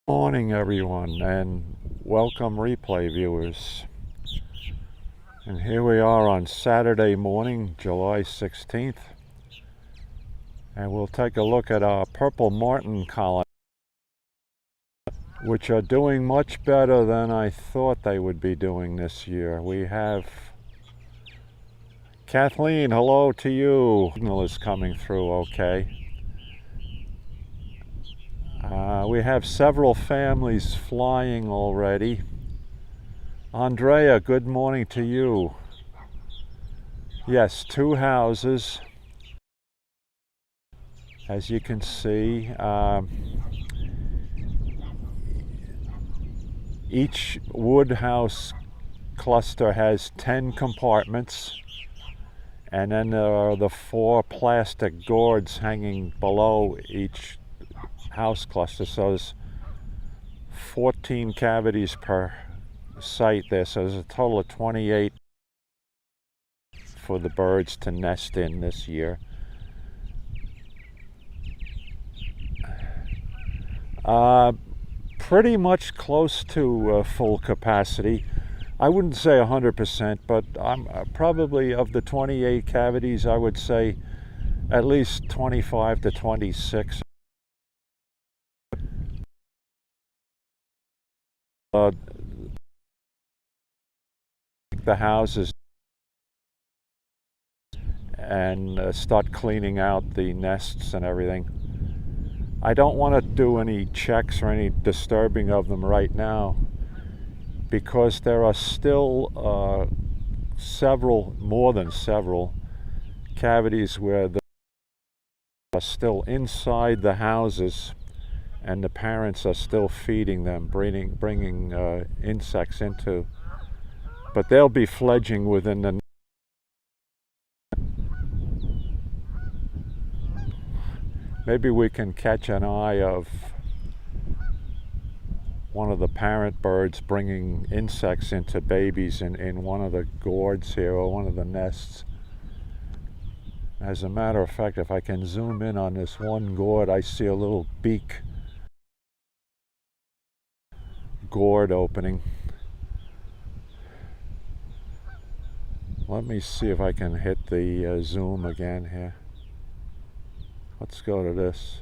Morning, everyone, and welcome replay viewers. And here we are on Saturday morning, July 16th, and we'll take a look at our purple martin colony, which are doing much better than I thought they would be doing this year. We have Kathleen, hello to you. Signal is coming through okay. We have several families flying already. Andrea, good morning to you. Yes, 2 houses, as you can see. Each wood house cluster has 10 compartments, and then there are the 4 plastic gourds hanging below each house cluster. So there's 14 cavities per site there, so there's a total of 28 for the birds to nest in this year. Pretty much close to full capacity. I wouldn't say 100%, but I'm probably, of the 28 cavities, I would say at least 25 to 26. The houses and start cleaning out the nests and everything. I don't want to do any checks or any disturbing of them right now, because there are still more than several cavities where they are still inside the houses, and the parents are still feeding them, bringing insects into. But they'll be fledging within the. Maybe we can catch an eye of one of the parent birds bringing insects into babies in one of the gourds here, or one of the nests. As a matter of fact, if I can zoom in on this one gourd, I see a little beak gourd opening. Let me see if I can hit the zoom again here. Let's go to this.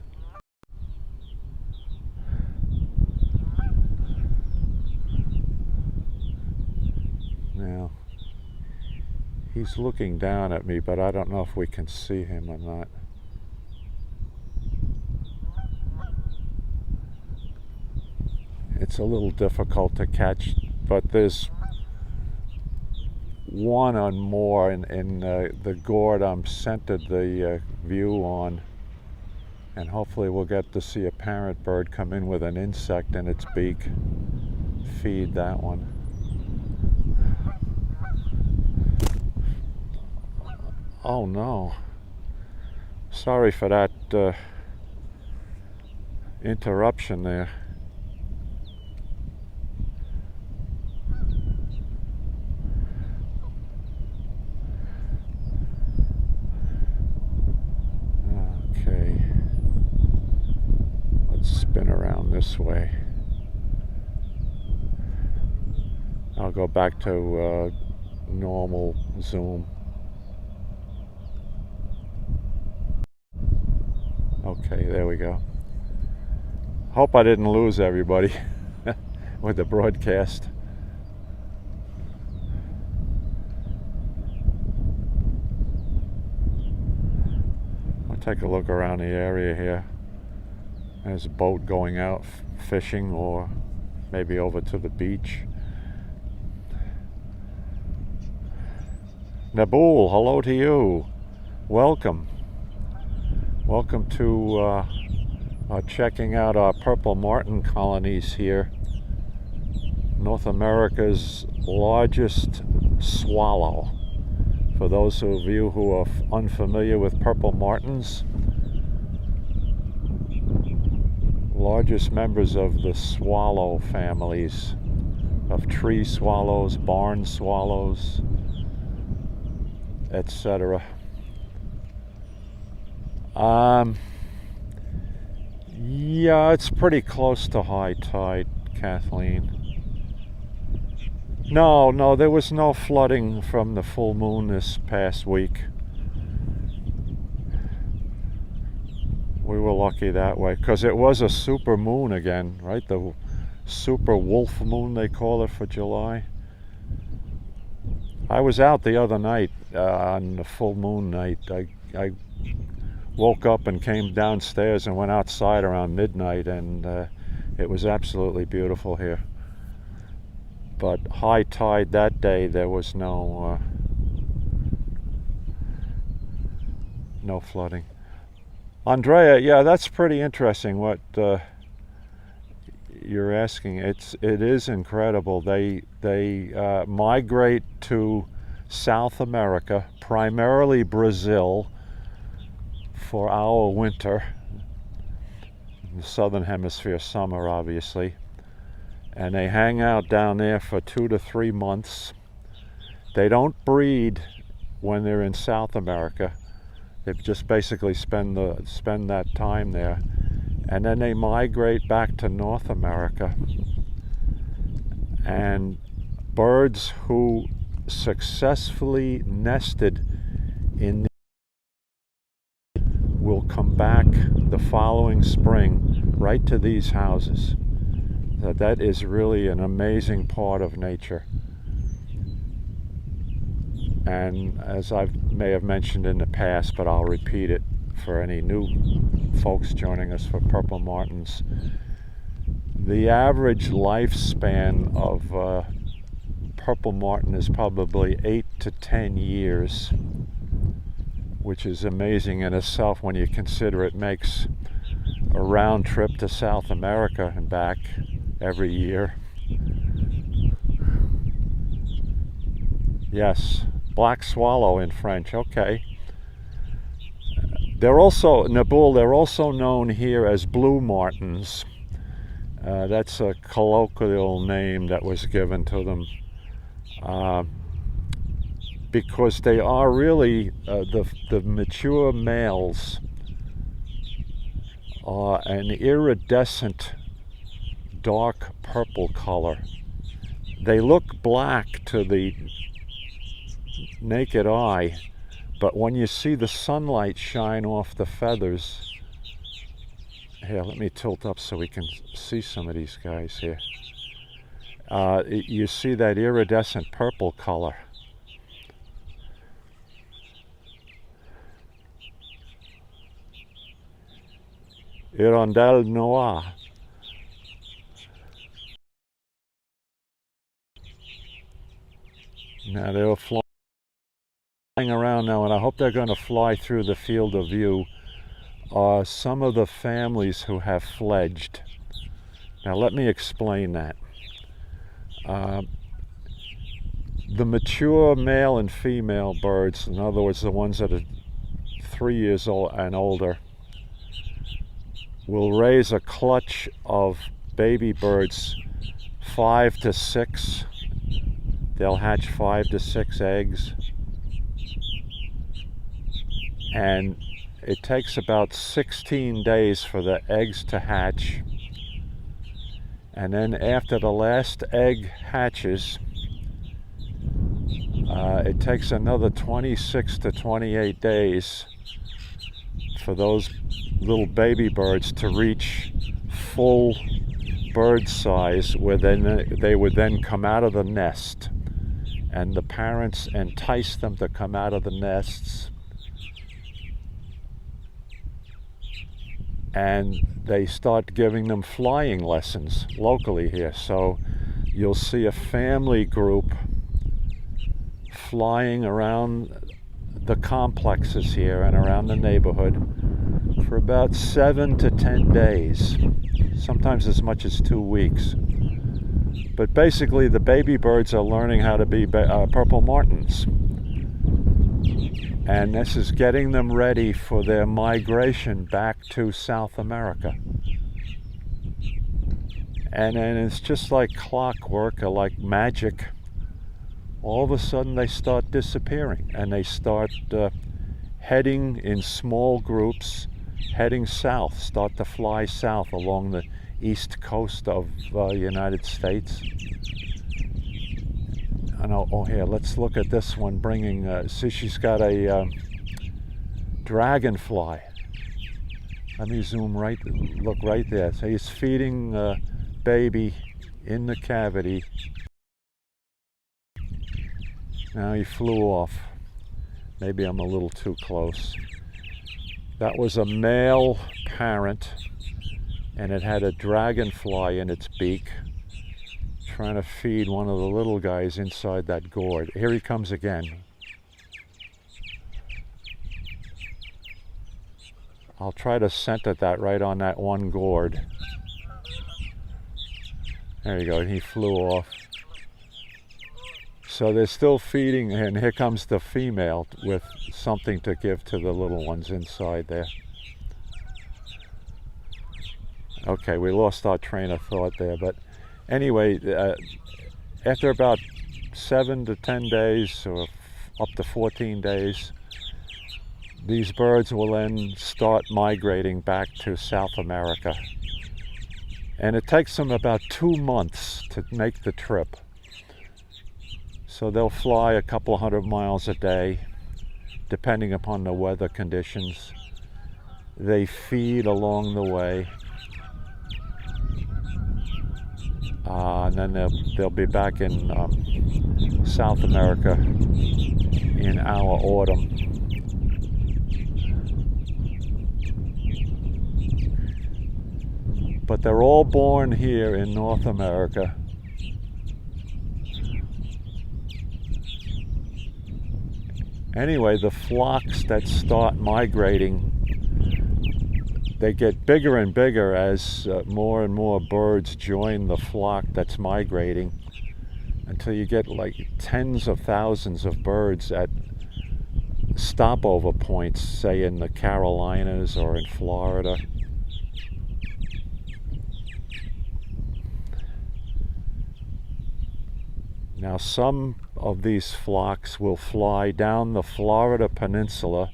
Now, he's looking down at me, but I don't know if we can see him or not. It's a little difficult to catch, but there's one or more in the gourd I'm centered the view on, and hopefully we'll get to see a parent bird come in with an insect in its beak, feed that one. Oh no, sorry for that interruption there. Okay, let's spin around this way. I'll go back to normal zoom. Okay, there we go. Hope I didn't lose everybody with the broadcast. I'll take a look around the area here. There's a boat going out fishing, or maybe over to the beach. Nabul, hello to you. Welcome. Welcome to checking out our purple martin colonies here. North America's largest swallow. For those of you who are unfamiliar with purple martins, largest members of the swallow families of tree swallows, barn swallows, etc. Yeah, it's pretty close to high tide, Kathleen. No, there was no flooding from the full moon this past week. We were lucky that way, because it was a super moon again, right? The super wolf moon, they call it, for July. I was out the other night on the full moon night. I woke up and came downstairs and went outside around midnight, and it was absolutely beautiful here. But high tide that day, there was no flooding. Andrea, yeah, that's pretty interesting what you're asking. It is incredible. They migrate to South America, primarily Brazil, for our winter. The southern hemisphere summer, obviously. And they hang out down there for 2 to 3 months. They don't breed when they're in South America. They just basically spend that time there, and then they migrate back to North America. And birds who successfully nested in will come back the following spring right to these houses. That is really an amazing part of nature. And as I may have mentioned in the past, but I'll repeat it for any new folks joining us for Purple Martins, the average lifespan of Purple Martin is probably 8 to 10 years, which is amazing in itself when you consider it makes a round trip to South America and back every year. Yes. Black swallow in French, okay. They're also, Naboul, they're also known here as blue martins. That's a colloquial name that was given to them because they are really, the mature males are an iridescent dark purple color. They look black to the naked eye, but when you see the sunlight shine off the feathers, here, let me tilt up so we can see some of these guys here. You see that iridescent purple color. Hirondelle noire. Now they're flying around now, and I hope they're going to fly through the field of view, are some of the families who have fledged. Now let me explain that. The mature male and female birds, in other words the ones that are 3 years old and older, will raise a clutch of baby birds, 5 to 6. They'll hatch 5 to 6 eggs. And it takes about 16 days for the eggs to hatch. And then after the last egg hatches, it takes another 26 to 28 days for those little baby birds to reach full bird size, where they would then come out of the nest. And the parents entice them to come out of the nests, and they start giving them flying lessons locally here. So you'll see a family group flying around the complexes here and around the neighborhood for about 7 to 10 days, sometimes as much as 2 weeks. But basically the baby birds are learning how to be Purple Martins. And this is getting them ready for their migration back to South America. And then it's just like clockwork, or like magic. All of a sudden they start disappearing, and they start heading in small groups heading south, start to fly south along the east coast of the United States. And here, let's look at this one bringing, see, she's got a dragonfly. Let me zoom right, look right there. So he's feeding baby in the cavity. Now he flew off. Maybe I'm a little too close. That was a male parent, and it had a dragonfly in its beak, trying to feed one of the little guys inside that gourd. Here he comes again. I'll try to center that right on that one gourd. There you go, and he flew off. So they're still feeding, and here comes the female with something to give to the little ones inside there. Okay, we lost our train of thought there, but anyway, after about 7 to 10 days, or up to 14 days, these birds will then start migrating back to South America. And it takes them about 2 months to make the trip. So they'll fly a couple hundred miles a day, depending upon the weather conditions. They feed along the way. And then they'll be back in South America in our autumn. But they're all born here in North America. Anyway, the flocks that start migrating, they get bigger and bigger as more and more birds join the flock that's migrating, until you get like tens of thousands of birds at stopover points, say in the Carolinas or in Florida. Now, some of these flocks will fly down the Florida Peninsula,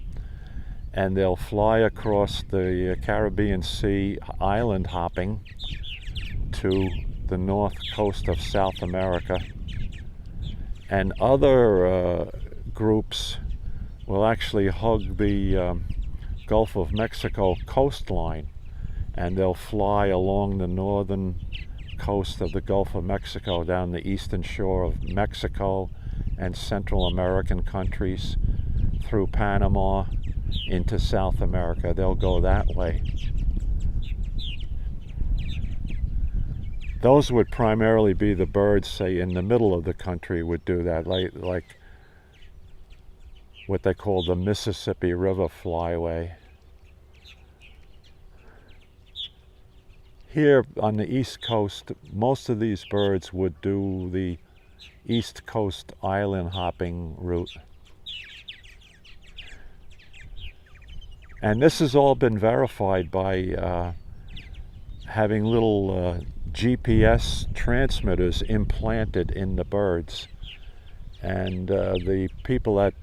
and they'll fly across the Caribbean Sea, island hopping to the north coast of South America. And other groups will actually hug the Gulf of Mexico coastline, and they'll fly along the northern coast of the Gulf of Mexico, down the eastern shore of Mexico and Central American countries, through Panama into South America. They'll go that way. Those would primarily be the birds, say, in the middle of the country would do that, like what they call the Mississippi River Flyway. Here on the East Coast, most of these birds would do the East Coast island hopping route. And this has all been verified by having little GPS transmitters implanted in the birds. And the people at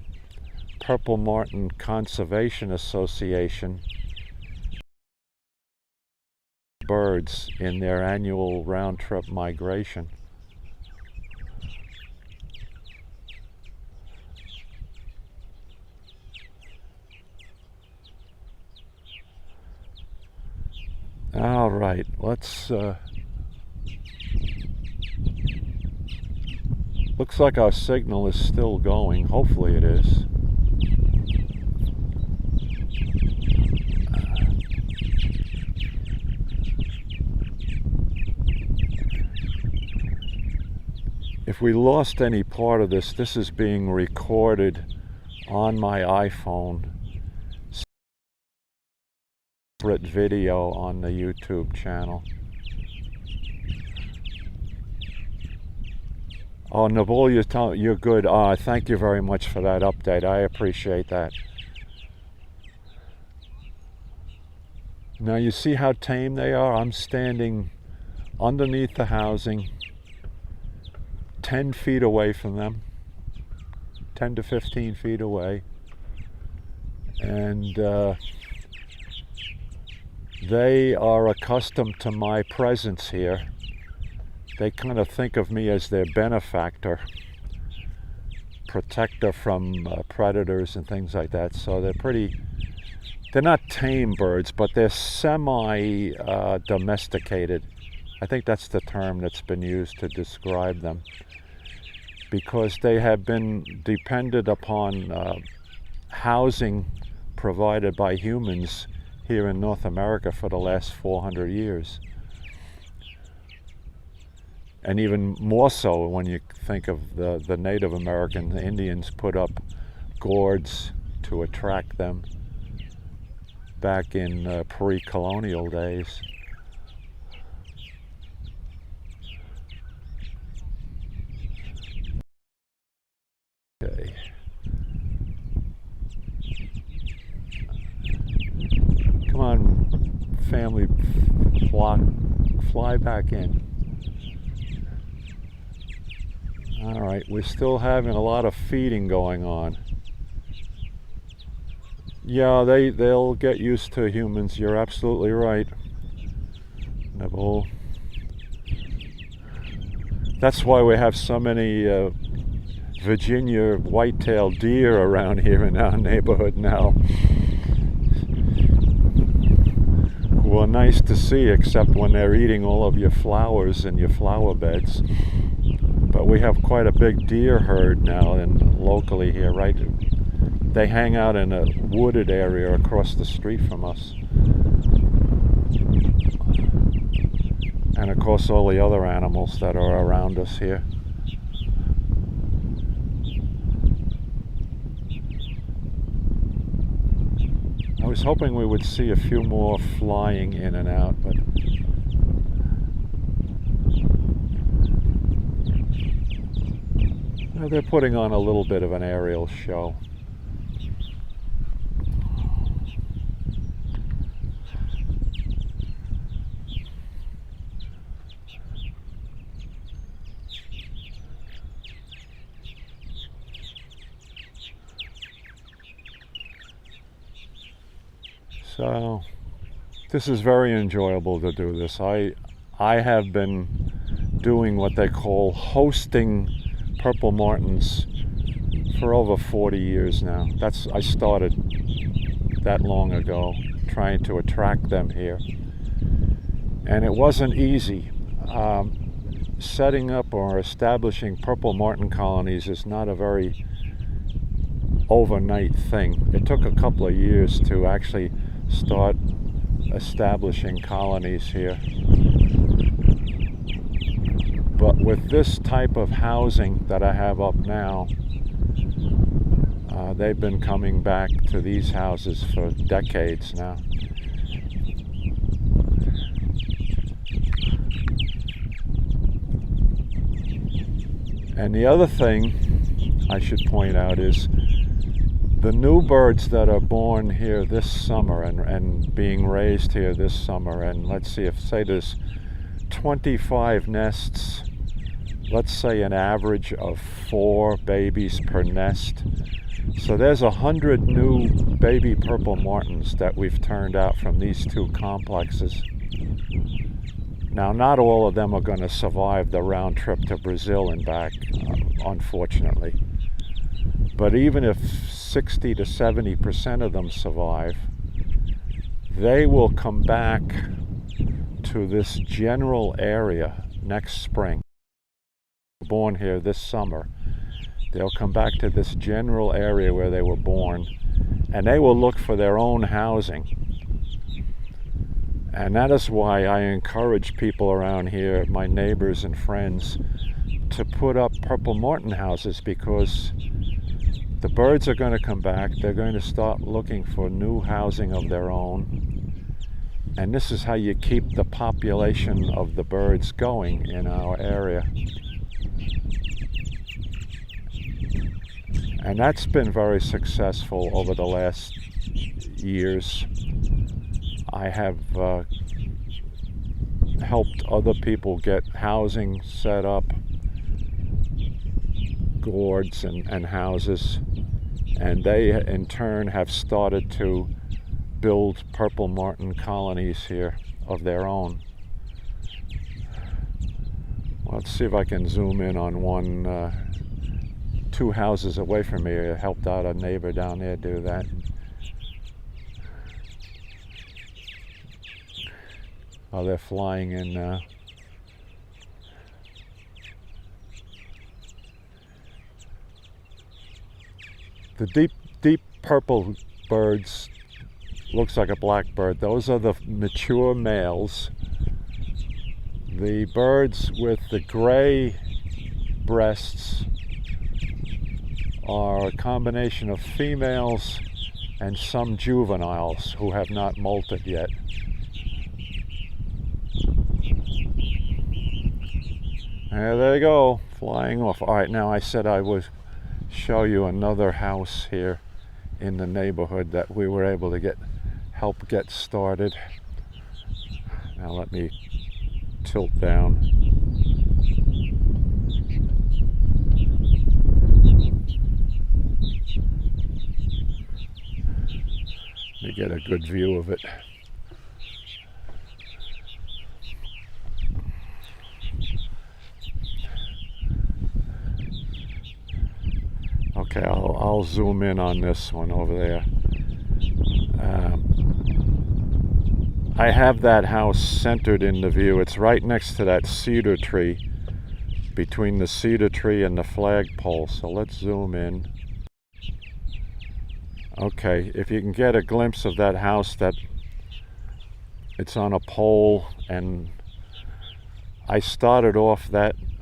Purple Martin Conservation Association birds in their annual round-trip migration. All right, let's looks like our signal is still going. Hopefully it is. If we lost any part of this, this is being recorded on my iPhone. Separate video on the YouTube channel. Oh, Nabul, you're good. Thank you very much for that update. I appreciate that. Now you see how tame they are? I'm standing underneath the housing, 10 feet away from them, 10 to 15 feet away, and They are accustomed to my presence here. They kind of think of me as their benefactor, protector from predators and things like that. So they're not tame birds, but they're semi-domesticated. I think that's the term that's been used to describe them, because they have been dependent upon housing provided by humans here in North America for the last 400 years. And even more so when you think of the Native American Indians put up gourds to attract them back in pre-colonial days. Okay. Come on, family flock, fly back in. All right, we're still having a lot of feeding going on. Yeah, they'll get used to humans. You're absolutely right, Neville. That's why we have so many Virginia white-tailed deer around here in our neighborhood now, who are nice to see, except when they're eating all of your flowers and your flower beds. But we have quite a big deer herd now locally here, right? They hang out in a wooded area across the street from us. And of course all the other animals that are around us here. I was hoping we would see a few more flying in and out, but they're putting on a little bit of an aerial show. So this is very enjoyable to do this. I have been doing what they call hosting purple martins for over 40 years now. I started that long ago, trying to attract them here. And it wasn't easy. Setting up or establishing purple martin colonies is not a very overnight thing. It took a couple of years to actually start establishing colonies here. But with this type of housing that I have up now, they've been coming back to these houses for decades now. And the other thing I should point out is the new birds that are born here this summer and being raised here this summer, and let's see, if say there's 25 nests, let's say an average of 4 babies per nest. So there's 100 new baby purple martins that we've turned out from these two complexes. Now, not all of them are going to survive the round trip to Brazil and back, unfortunately. But even if 60 to 70% of them survive, they will come back to this general area next spring. Born here this summer, they'll come back to this general area where they were born, and they will look for their own housing. And that is why I encourage people around here, my neighbors and friends, to put up purple martin houses, because the birds are going to come back. They're going to start looking for new housing of their own. And this is how you keep the population of the birds going in our area. And that's been very successful over the last years. I have helped other people get housing set up, gourds and houses, and they in turn have started to build purple martin colonies here of their own. Let's see if I can zoom in on one, 2 houses away from me. I helped out a neighbor down there do that. Oh, they're flying in now. The deep purple birds, looks like a blackbird. Those are the mature males. The birds with the gray breasts are a combination of females and some juveniles who have not molted yet. And there they go, flying off. All right, now I said I would show you another house here in the neighborhood that we were able to help get started. Now let me tilt down. Let me get a good view of it. Okay, I'll zoom in on this one over there. I have that house centered in the view. It's right next to that cedar tree, between the cedar tree and the flagpole. So let's zoom in. Okay, if you can get a glimpse of that house, that it's on a pole, and I started off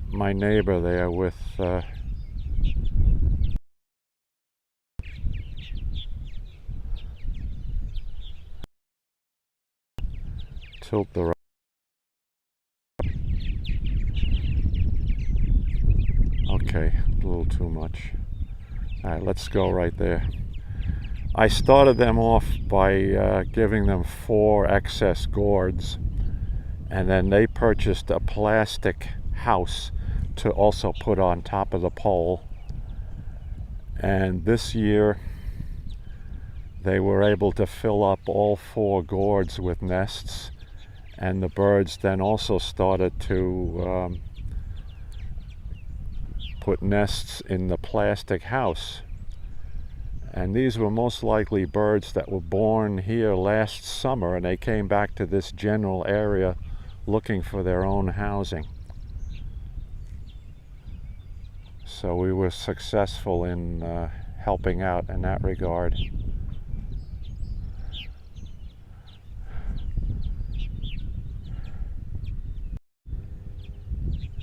my neighbor there with tilt the right. Okay, a little too much. All right, let's go right there. I started them off by giving them 4 excess gourds, and then they purchased a plastic house to also put on top of the pole. And this year they were able to fill up all 4 gourds with nests, and the birds then also started to put nests in the plastic house. And these were most likely birds that were born here last summer, and they came back to this general area looking for their own housing. So we were successful in helping out in that regard.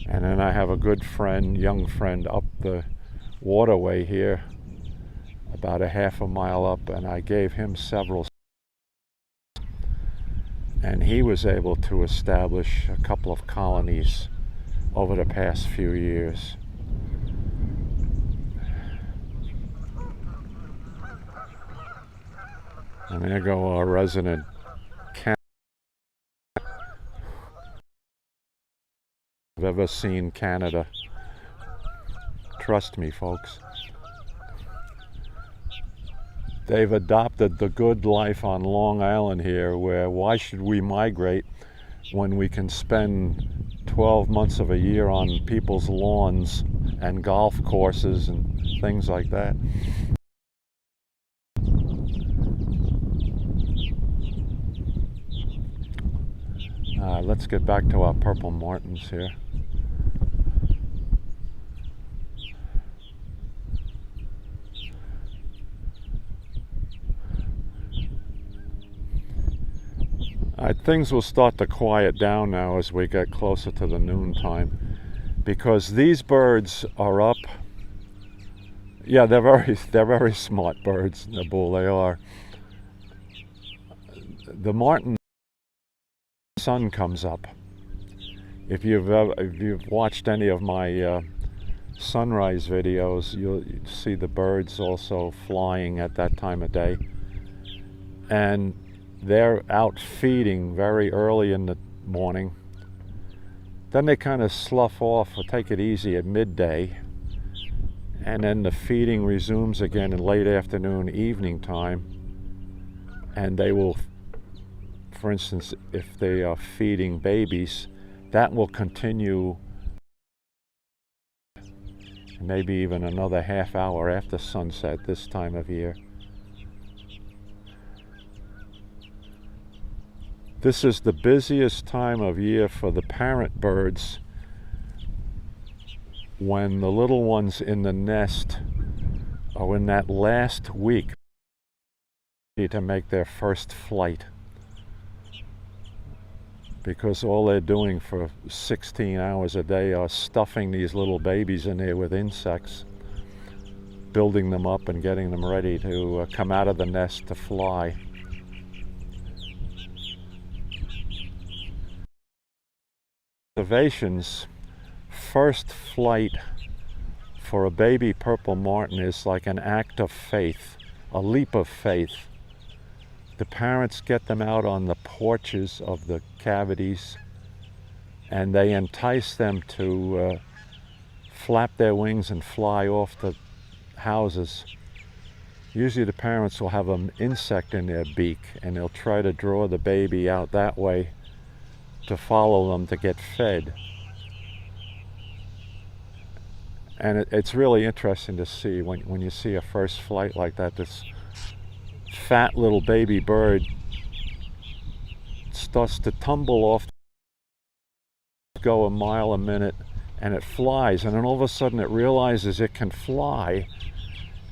And then I have a good friend, young friend, up the waterway here, about a half a mile up, and I gave him several, and he was able to establish a couple of colonies over the past few years. And there go our resident I've ever seen Canada. Trust me, folks. They've adopted the good life on Long Island here, where why should we migrate when we can spend 12 months of a year on people's lawns and golf courses and things like that. Let's get back to our purple martins here. Things will start to quiet down now as we get closer to the noon time, because these birds are up. Yeah, they're very smart birds, Nabool, they are. The martin sun comes up. If you've watched any of my sunrise videos, you'll see the birds also flying at that time of day, and they're out feeding very early in the morning. Then they kind of slough off or take it easy at midday, and then the feeding resumes again in late afternoon, evening time. and they will, for instance, if they are feeding babies, that will continue maybe even another half hour after sunset this time of year. This is the busiest time of year for the parent birds, when the little ones in the nest are in that last week to make their first flight, because all they're doing for 16 hours a day are stuffing these little babies in there with insects, building them up and getting them ready to come out of the nest to fly. Observations, first flight for a baby purple martin is like an act of faith, a leap of faith. The parents get them out on the porches of the cavities, and they entice them to flap their wings and fly off the houses. Usually the parents will have an insect in their beak, and they'll try to draw the baby out that way to follow them to get fed. And it's really interesting to see when you see a first flight like that. This fat little baby bird starts to tumble off, go a mile a minute, and it flies, and then all of a sudden it realizes it can fly,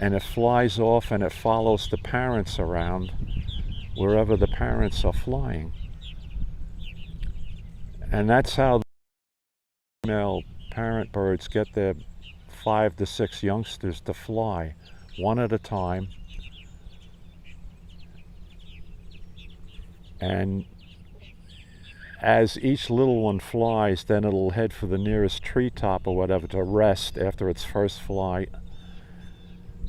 and it flies off and it follows the parents around wherever the parents are flying. And that's how the female parent birds get their 5 to 6 youngsters to fly, one at a time. And as each little one flies, then it'll head for the nearest treetop or whatever to rest after its first flight.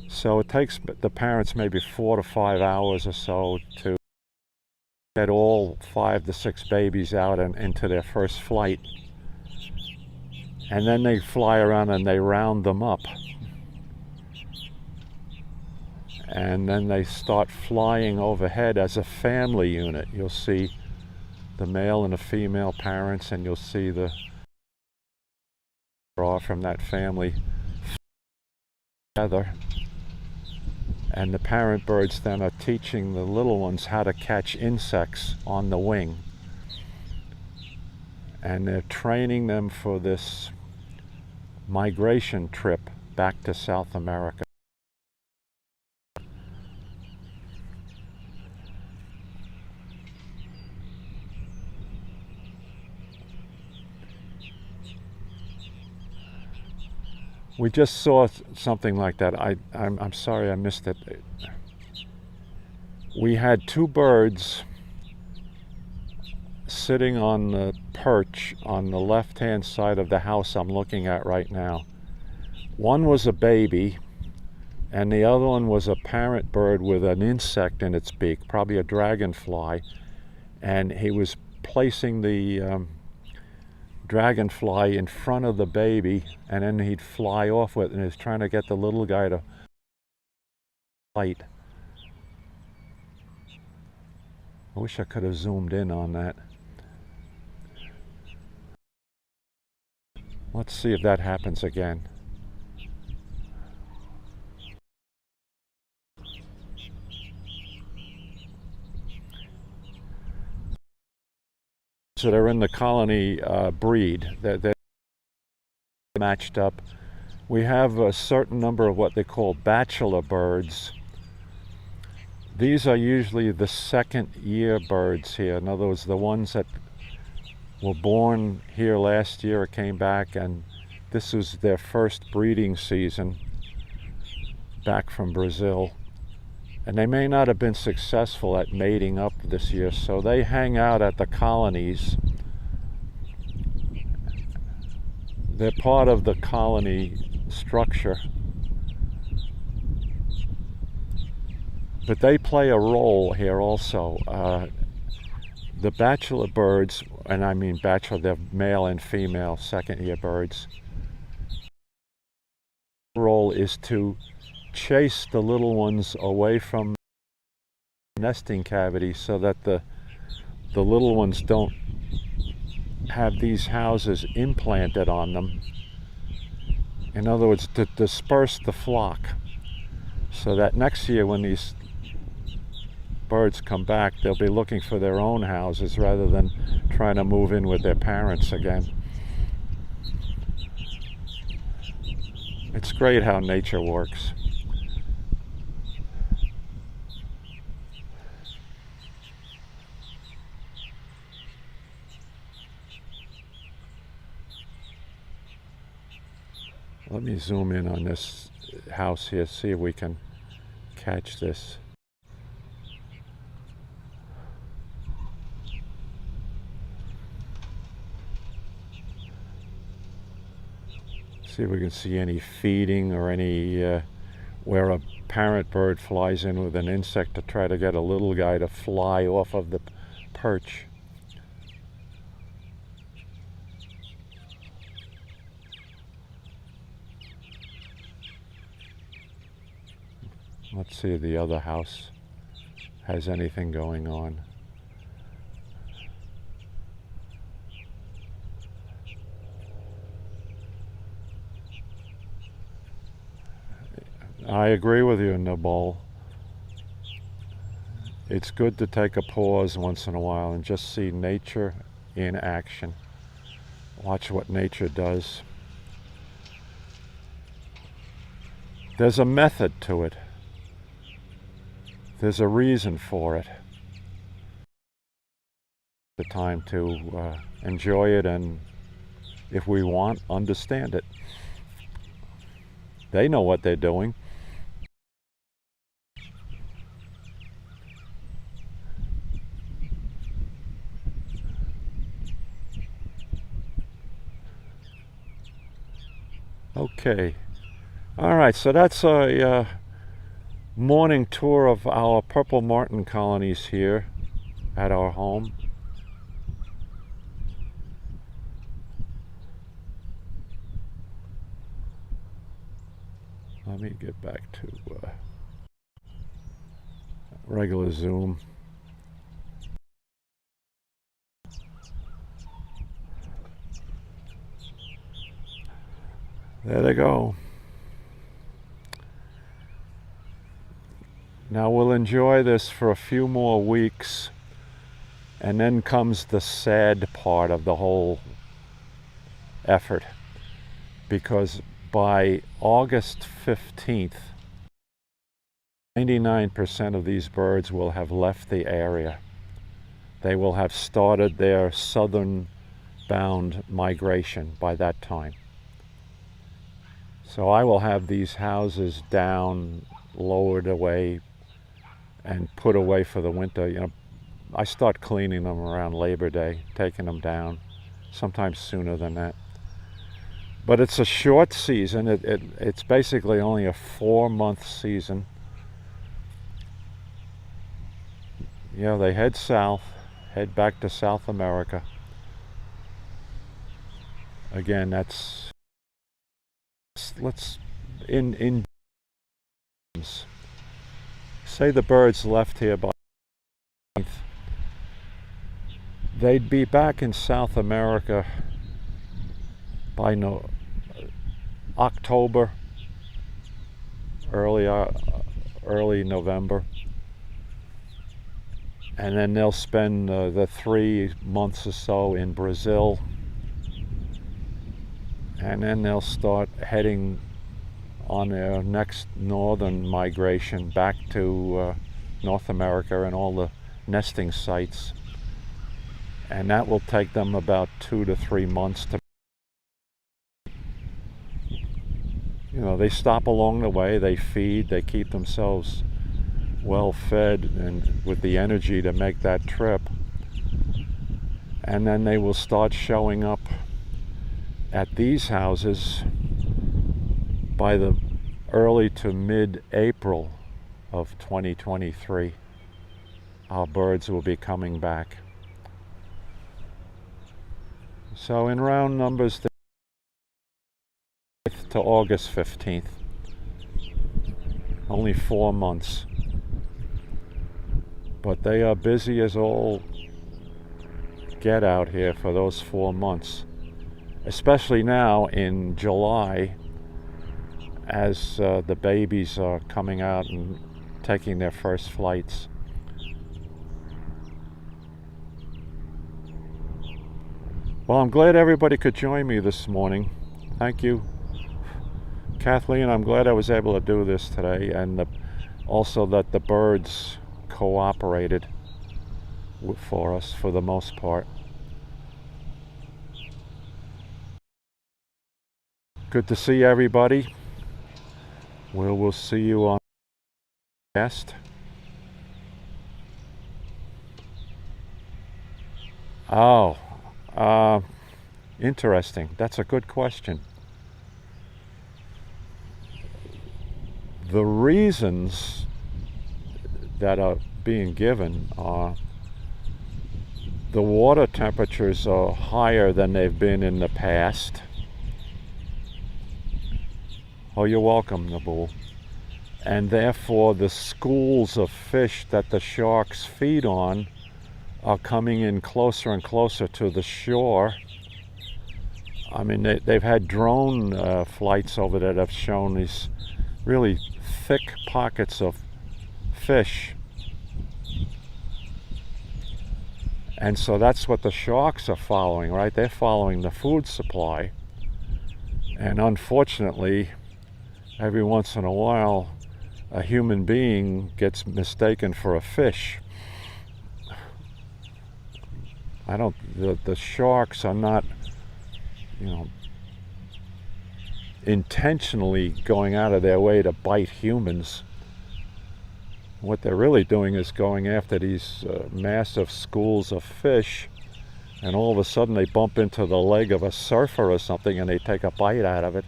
So it takes the parents maybe 4 to 5 hours or so to get all 5 to 6 babies out and into their first flight. And then they fly around and they round them up. And then they start flying overhead as a family unit. You'll see the male and the female parents, and you'll see the draw from that family together. And the parent birds then are teaching the little ones how to catch insects on the wing. And they're training them for this migration trip back to South America. We just saw something like that. I'm sorry I missed it. We had 2 birds sitting on the perch on the left-hand side of the house I'm looking at right now. One was a baby, and the other one was a parent bird with an insect in its beak, probably a dragonfly, and he was placing the dragonfly in front of the baby, and then he'd fly off with it, and he was trying to get the little guy to fight. I wish I could have zoomed in on that. Let's see if that happens again. So they're in the colony breed. They're matched up. We have a certain number of what they call bachelor birds. These are usually the second year birds here. In other words, the ones that were born here last year or came back, and this was their first breeding season back from Brazil. And they may not have been successful at mating up this year, so they hang out at the colonies. They're part of the colony structure. But they play a role here also. The bachelor birds, and I mean bachelor, they're male and female second year birds. The role is to chase the little ones away from nesting cavity so that the little ones don't have these houses implanted on them. In other words, to disperse the flock, so that next year when these birds come back, they'll be looking for their own houses rather than trying to move in with their parents again. It's great how nature works. Let me zoom in on this house here, see if we can catch this. See if we can see any feeding or any where a parent bird flies in with an insect to try to get a little guy to fly off of the perch. Let's see if the other house has anything going on. I agree with you, Nabal. It's good to take a pause once in a while and just see nature in action. Watch what nature does. There's a method to it. There's a reason for it. The time to enjoy it and, if we want, understand it. They know what they're doing. Okay. All right, so that's a morning tour of our purple martin colonies here at our home. Let me get back to regular zoom. There they go. Now we'll enjoy this for a few more weeks, and then comes the sad part of the whole effort, because by August 15th, 99% of these birds will have left the area. They will have started their southern bound migration by that time. So I will have these houses down, lowered away, and put away for the winter. You know, I start cleaning them around Labor Day, taking them down, sometimes sooner than that. But it's a short season. It's basically only a 4-month season. You know, they head south, head back to South America. Again, that's, let's, in say the birds left here by, they'd be back in South America by October, early November, and then they'll spend the 3 months or so in Brazil, and then they'll start heading on their next northern migration back to North America and all the nesting sites, and that will take them about 2 to 3 months to, you know, they stop along the way, they feed, they keep themselves well fed and with the energy to make that trip, and then they will start showing up at these houses by the early to mid-April of 2023. Our birds will be coming back. So in round numbers, to August 15th, only 4 months. But they are busy as all get out here for those 4 months, especially now in July, as the babies are coming out and taking their first flights. Well, I'm glad everybody could join me this morning. Thank you, Kathleen. I'm glad I was able to do this today, and also that the birds cooperated for us for the most part. Good to see everybody. We'll see you on the next. Oh, interesting. That's a good question. The reasons that are being given are the water temperatures are higher than they've been in the past. Oh, you're welcome, Nabul. And therefore the schools of fish that the sharks feed on are coming in closer and closer to the shore. I mean, they've had drone flights over there that have shown these really thick pockets of fish. And so that's what the sharks are following, right? They're following the food supply. And unfortunately, every once in a while, a human being gets mistaken for a fish. The sharks are not, intentionally going out of their way to bite humans. What they're really doing is going after these massive schools of fish, and all of a sudden they bump into the leg of a surfer or something and they take a bite out of it,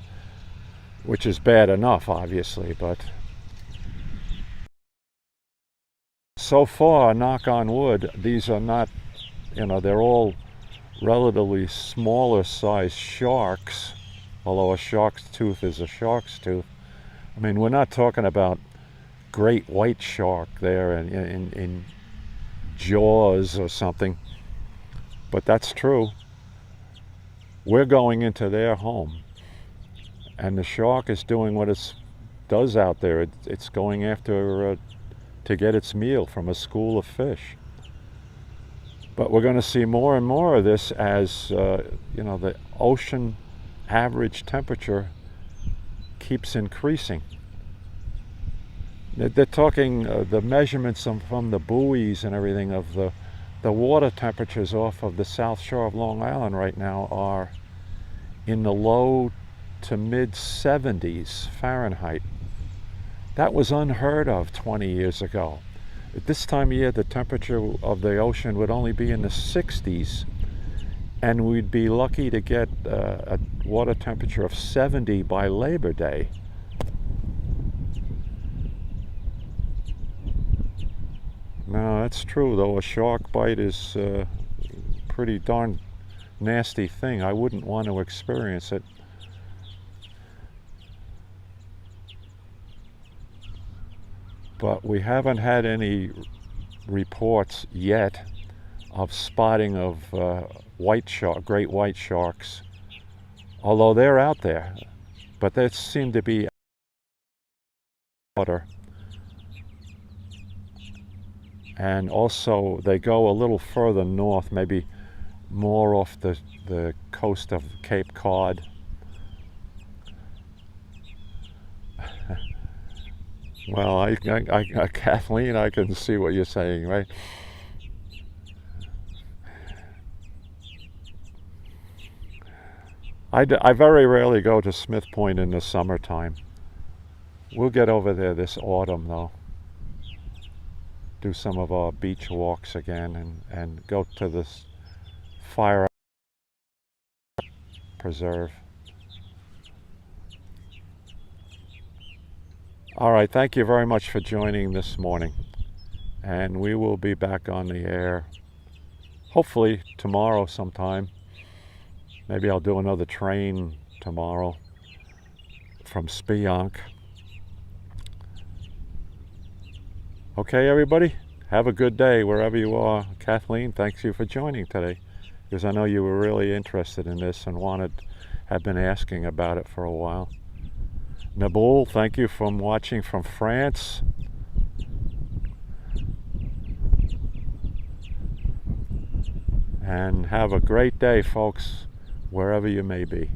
which is bad enough, obviously, but so far, knock on wood, these are not, they're all relatively smaller sized sharks, although a shark's tooth is a shark's tooth. I mean, we're not talking about great white shark there in Jaws or something, but that's true. We're going into their home, and the shark is doing what it does out there. It's going after to get its meal from a school of fish. But we're going to see more and more of this as the ocean average temperature keeps increasing. They're talking the measurements from the buoys and everything of the water temperatures off of the south shore of Long Island right now are in the low to mid 70s Fahrenheit. That was unheard of 20 years ago. At this time of year, the temperature of the ocean would only be in the 60s, and we'd be lucky to get a water temperature of 70 by Labor Day. No, that's true, though. A shark bite is a pretty darn nasty thing. I wouldn't want to experience it. But we haven't had any reports yet of spotting of great white sharks, although they're out there. But they seem to be water. And also they go a little further north, maybe more off the coast of Cape Cod. Well, Kathleen, I can see what you're saying, right? I very rarely go to Smith Point in the summertime. We'll get over there this autumn, though. Do some of our beach walks again and go to this fire preserve. All right, thank you very much for joining this morning, and we will be back on the air hopefully tomorrow sometime. Maybe I'll do another train tomorrow from Spionk. Okay, everybody, have a good day wherever you are. Kathleen, thanks you for joining today, because I know you were really interested in this and have been asking about it for a while. Naboul, thank you for watching from France. And have a great day, folks, wherever you may be.